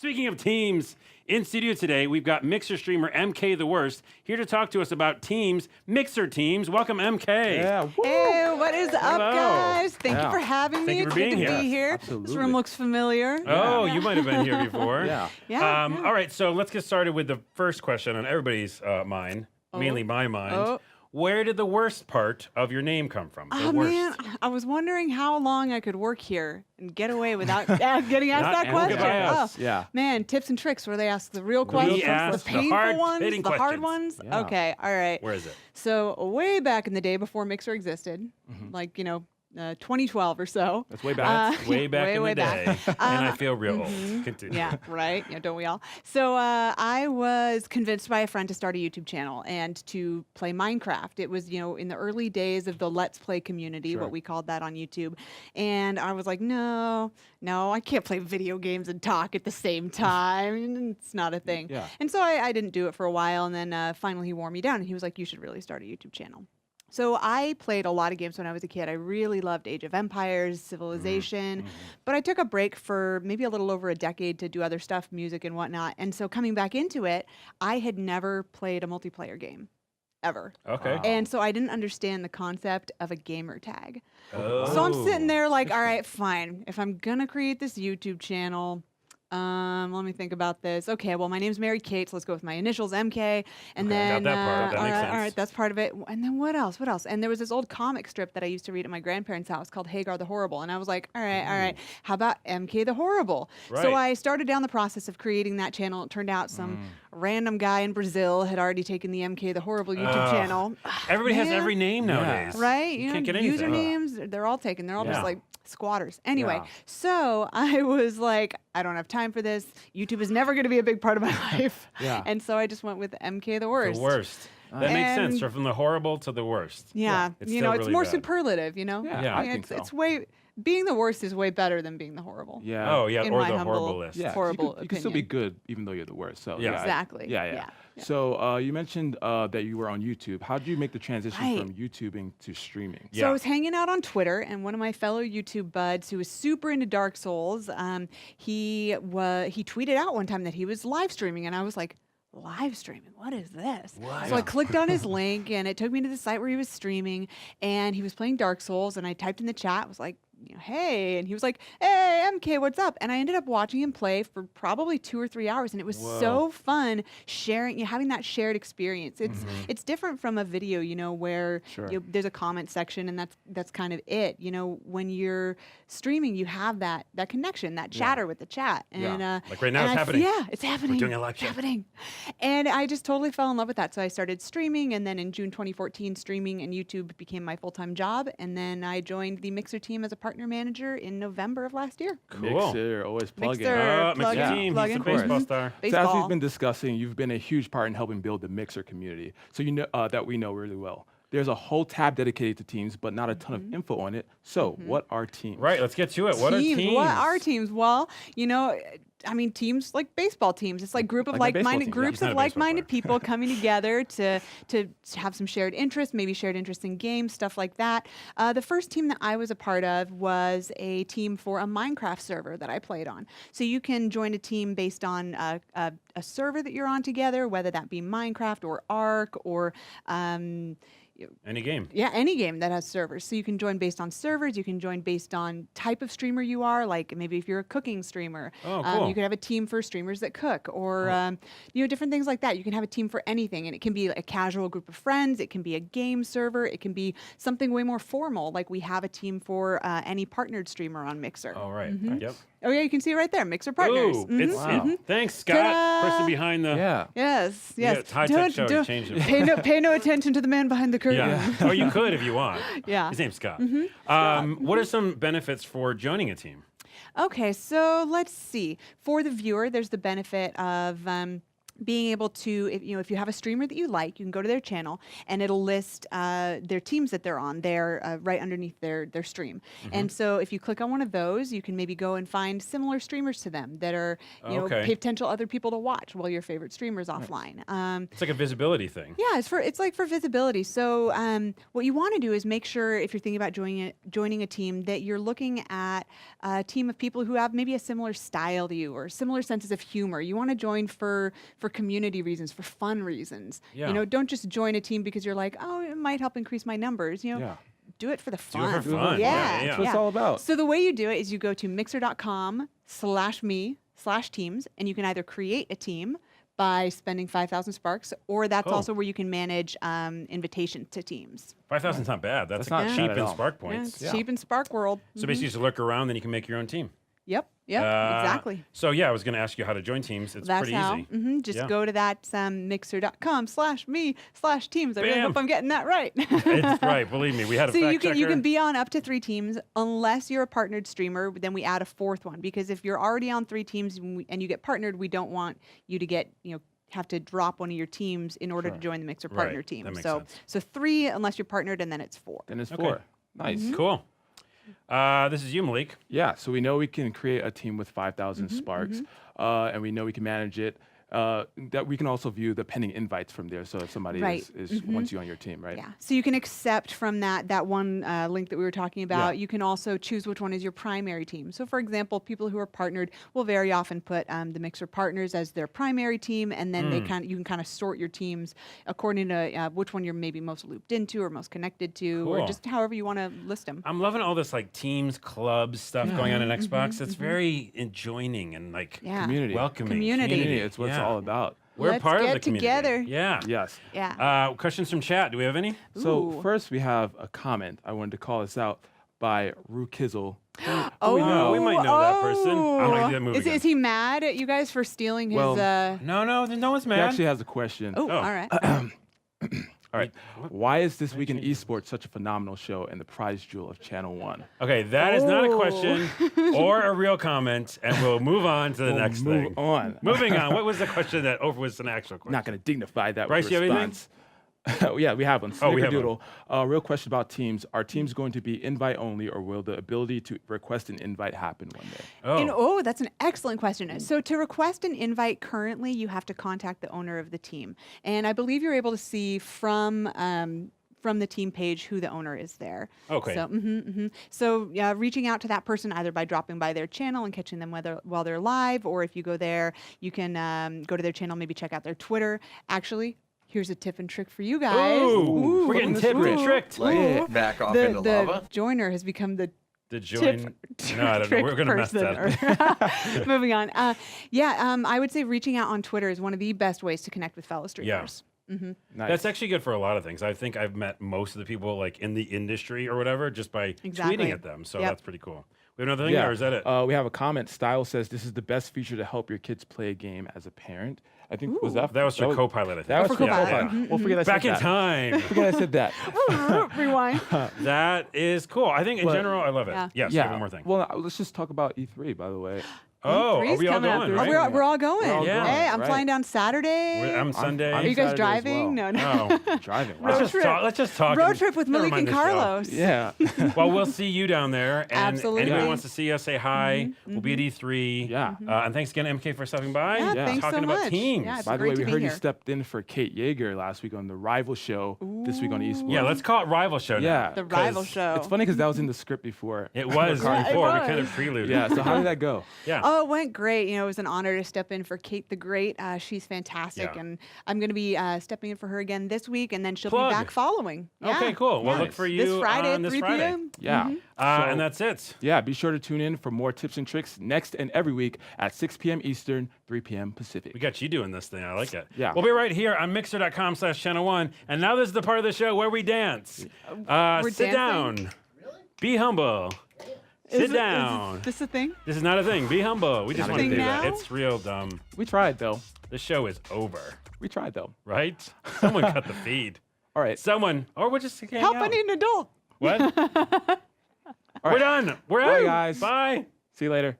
Speaking of teams, in studio today, we've got Mixer streamer MK the Worst here to talk to us about teams, Mixer teams. Welcome, MK. Yeah. Woo. Hey, what is up, Hello. guys? Thank you Yeah. for having me. Thank you for It's being good to here. be here. Absolutely. This room looks familiar. Oh, you might have been here before. Yeah. Yeah. All right, so let's get started with the first question on everybody's mind, mainly my mind. Oh. Where did the worst part of your name come from? The Oh worst. man, I was wondering how long I could work here and get away without getting asked Not that question. answered by us. Oh, Yeah. man, tips and tricks where they ask the real We questions, ask the the painful ones, hard-hitting the hard questions. ones. Yeah. Okay, all right. Where is it? So way back in the day before Mixer existed, like 2012 or so. That's way back. Way back in the way day, back. and I feel real old. Continue. Yeah, right. Yeah, don't we all? So I was convinced by a friend to start a YouTube channel and to play Minecraft. It was, in the early days of the Let's Play community, Sure. what we called that on YouTube. And I was like, no, I can't play video games and talk at the same time. It's not a thing. Yeah. And so I didn't do it for a while. And then finally he wore me down and he was like, you should really start a YouTube channel. So I played a lot of games when I was a kid. I really loved Age of Empires, Civilization, but I took a break for maybe a little over a decade to do other stuff, music and whatnot. And so coming back into it, I had never played a multiplayer game, ever. Okay. Wow. And so I didn't understand the concept of a gamer tag. Oh. So I'm sitting there like, all right, fine. If I'm gonna create this YouTube channel, let me think about this. Okay, well, my name's Mary Kate, so let's go with my initials, MK. And Okay, then, got that part. That all makes right, sense. all right, that's part of it. And then what else? What else? And there was this old comic strip that I used to read at my grandparents' house called Hagar the Horrible. And I was like, all right, how about MK the Horrible? So Right. I started down the process of creating that channel. It turned out some random guy in Brazil had already taken the MK the Horrible YouTube channel. Everybody has Man. every name Yeah. nowadays. Right? You can't get anything. Usernames, they're all taken. They're all Yeah. just like squatters. Anyway, Yeah. so I was like, I don't have time for this. YouTube is never going to be a big part of my life. Yeah. And so I just went with MK the Worst. The worst. That makes sense. And- So from the horrible to the worst. Yeah. It's It's still it's really more bad. superlative, Yeah, Yeah. I think it's so. being the worst is way better than being the horrible. Yeah. Oh, yeah, In or my the humble- horrible list. Yeah. horrible You can still be opinion. good even though you're the worst. So Yeah. Exactly. Yeah. Yeah. So you mentioned that you were on YouTube. How did you make the transition Right. from YouTubing to streaming? So Yeah. I was hanging out on Twitter, and one of my fellow YouTube buds, who was super into Dark Souls, he tweeted out one time that he was live streaming, and I was like, live streaming? What is this? So I clicked on his link, and it took me to the site where he was streaming, and he was playing Dark Souls, and I typed in the chat, was like, hey, and he was like, hey, MK, what's up? And I ended up watching him play for probably 2 or 3 hours, and it was so fun sharing, having that shared experience. It's different from a video, where Sure. there's a comment section, and that's kind of it. When you're streaming, you have that connection, that chatter with the chat. And Like right now and it's happening. Yeah, it's happening. doing a live It's show. happening. And I just totally fell in love with that. So I started streaming, and then in June 2014, streaming and YouTube became my full-time job. And then I joined the Mixer team as a partner manager in November of last year. Cool. Mixer, always plugging. Mixer. Mixer Plug-in, team. He's plug-in. the baseball Of star. So as Baseball. we've been discussing, you've been a huge part in helping build the Mixer community. So you know that we know really well. There's a whole tab dedicated to teams, but not a ton of info on it. So what are teams? Right, let's get to it. What are teams? What are teams? Well, teams like baseball teams. It's like Like my baseball like-minded team, yeah. groups He's not of a baseball like-minded people coming together to have some shared interests, maybe shared interest in games, stuff like that. The first team that I was a part of was a team for a Minecraft server that I played on. So you can join a team based on a server that you're on together, whether that be Minecraft or Ark or Any game. yeah, any game that has servers. So you can join based on servers. You can join based on type of streamer you are. Like maybe if you're a cooking streamer, Oh, cool. you could have a team for streamers that cook, or different things like that. You can have a team for anything, and it can be a casual group of friends. It can be a game server. It can be something way more formal, like we have a team for any partnered streamer on Mixer. All right. Yep. Oh yeah, you can see it right there, Mixer Partners. Ooh, Mhm. it's Wow. thanks, Scott, Ta-da! person behind the. Yeah. Yes, Yeah, yes. it's high-tech show, you changed it for Pay no attention to the man behind the curtain. Yeah. Or you could if you want. Yeah. His name's Scott. What are some benefits for joining a team? Okay, so let's see. For the viewer, there's the benefit of being able to, if you have a streamer that you like, you can go to their channel and it'll list their teams that they're on there right underneath their stream. And so if you click on one of those, you can maybe go and find similar streamers to them that are, potential other people to watch while your favorite streamer's offline. It's like a visibility thing. Yeah, it's like for visibility. So what you want to do is make sure if you're thinking about joining a team that you're looking at a team of people who have maybe a similar style to you or similar senses of humor. You want to join for community reasons, for fun reasons. Yeah. Don't just join a team because you're like, oh, it might help increase my numbers. Do it for the fun. Do it for fun. Yeah. That's what it's all about. So the way you do it is you go to mixer.com/me/teams, and you can either create a team by spending 5,000 sparks, or that's also where you can manage invitations to teams. 5,000's not bad. That's not cheap bad at in all. Spark Yeah, points. it's cheap in Spark World. So basically, just look around, then you can make your own team. Yep, exactly. So yeah, I was going to ask you how to join teams. It's That's pretty how. easy. Just go to that mixer.com/me/teams. I really Bam. hope I'm getting that right. It's right. Believe me, we had a So fact you can checker. be on up to 3 teams unless you're a partnered streamer. Then we add a 4th one, because if you're already on 3 teams and you get partnered, we don't want you to get have to drop one of your teams in order to join the Mixer partner Right. team. That makes So sense. so 3 unless you're partnered, and then it's 4. Then it's Okay. 4. Nice. Cool. This is you, Malik. Yeah, so we know we can create a team with 5,000 sparks, and we know we can manage it. That we can also view the pending invites from there. So if somebody is wants you on your team, right? Yeah. So you can accept from that one link that we were talking about. Yeah. You can also choose which one is your primary team. So for example, people who are partnered will very often put the Mixer partners as their primary team, and then you can kind of sort your teams according to which one you're maybe most looped into or most connected to, or Cool. just however you want to list them. I'm loving all this like teams, clubs stuff going on in Xbox. It's very enjoining and like Yeah. Community. welcoming. Community. It's what it's Yeah. all about. We're Let's part of get the community. together. Yeah. Yes. Yeah. Questions from chat. Do we have any? So Ooh. first we have a comment. I wanted to call this out by Rue Kizzle. Oh, we might know that person. I'm not gonna do that movie Is, again. is he mad at you guys for stealing his? Well, No, no one's He mad. actually has a question. all right. All right. Why is This Week in Esports such a phenomenal show and the prize jewel of Channel 1? Okay, that is not a Oh. question or a real comment, and we'll move on to the next Move thing. on. Moving on. What was the question that was an actual question? Not going to dignify that Bryce, with you have anything? response. Yeah, we have one. Oh, we have Snickerdoodle. Real question about teams. Are teams going to be invite only, or will the ability to request an invite happen one day? That's an excellent question. So to request an invite currently, you have to contact the owner of the team. And I believe you're able to see from the team page who the owner is there. Okay. So reaching out to that person either by dropping by their channel and catching them while they're live, or if you go there, you can go to their channel, maybe check out their Twitter. Actually, here's a tip and trick for you guys. Ooh, we're getting tipped and tricked. Like back off into The lava. joiner has become the The join. tip No, I don't know. trick We're going to mess person, that up. or- Moving on. I would say reaching out on Twitter is one of the best ways to connect with fellow streamers. Nice. That's actually good for a lot of things. I think I've met most of the people like in the industry or whatever just by Exactly. tweeting at them. So Yep. that's pretty cool. We have another thing, or is that it? We have a comment. Style says this is the best feature to help your kids play a game as a parent. I think was that. That was for Copilot, I think. That was for for Copilot. Copilot. Well, forget I Back said in that. time. Forget I said that. Rewind. That is cool. I think in But- general, I love it. Yeah. Yes, Yeah. one more thing. Well, let's just talk about E3, by the way. Oh, are Three's we all coming up. going, Oh, right? we're all going. We're all Yeah. going, Hey, I'm right. flying down Saturday. I'm Sunday. Are you guys Saturday as driving? well. No. Oh. Driving. Let's Wow. just trip. talk. Let's just talk. Road and- trip with never Malik mind and this show. Carlos. Yeah. Well, we'll see you down there. And Absolutely. anybody Yeah. wants to see us, say hi. We'll be at E3. Yeah. And thanks again, MK, for stopping by. Yeah, Yeah. thanks Talking so about much. teams. Yeah, it's By the great way, to we be heard here. you stepped in for Kate Yeager last week on the Rival Show. This week on Esports. Yeah, let's call it Rival Show now. Yeah. The rival 'cause show. It's funny because that was in the script before. It was Yeah, it before. We was. kind of preluded. Yeah. So how did that go? Yeah. Oh, it went great. It was an honor to step in for Kate the Great. She's fantastic, Yeah. and I'm going to be stepping in for her again this week, and then she'll Plug. be back following. Okay, Yeah. cool. We'll Yeah. look for you this Friday on at this 3 Friday. p.m. Yeah. And that's it. Yeah, be sure to tune in for more tips and tricks next and every week at 6 p.m. Eastern, 3 p.m. Pacific. We got you doing this thing. I like it. Yeah. We'll be right here on mixer.com/channel1. And now this is the part of the show where we dance. We're Sit dancing? down. Be humble. Sit Is down. this a thing? This is not a thing. Be humble. We just Not a want to thing do that. now? It's real dumb. We tried though. The show is over, We tried though. right? Someone cut the feed. All right. Someone. Or we'll just hang Help! out. I need an adult. What? All We're right. done. We're Bye, out. guys. Bye. See you later.